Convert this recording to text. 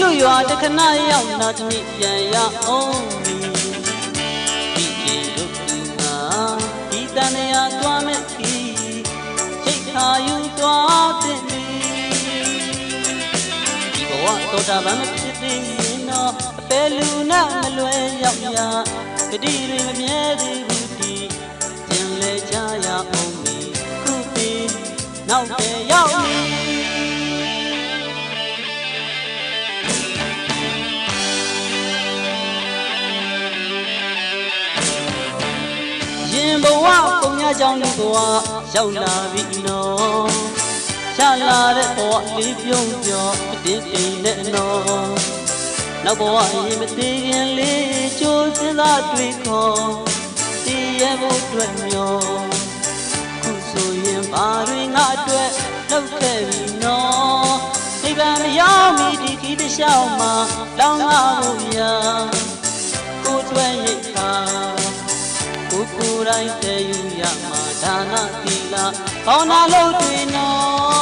တို့ရွာတခဏရောက်နောက်တစ်နေ့ပြန်ရအောင်ဒီတို့ကဒီတန်ရာသွားမဲ့ခီချိတ်ခါယူသွားတဲ့ဒီဘဝတော့တာမဖြစ်သေးရင်တော့အပဲလူနာမလွယ်ရောက်ရဂတိတွေမမြဲသေးဘူးဒီကျင်လေကြရအောင်ခုပြီးနောက်ပဲရောက်ရင်ဘဝပုံများကြောင့်လူဘဝရောက်လာပြီနော်ရှာလာတဲ့ဘဝလေးပြုံးပြောအတင်းတိမ်နဲ့နော်နောက်ဘဝရင်မသေးခင်လေးကြိုးစင်းသားတွေ့ခေါ်တည်ရဖို့အတွက်မျောခုဆိုရင်ဘာတွေငါအတွက်လုပ်ခဲ့ပြီနော်နိဗ္ဗာန်မရောက်မီဒီခီးတစ်လျှောက်မှာလောင်းလာဖို့ရာကိုယ်တွေ့ရိတ်ခါကိုယ်တိုင်းတည်ယူရမှာဒါနသီလကောင်းတာလို့တွေ့နော်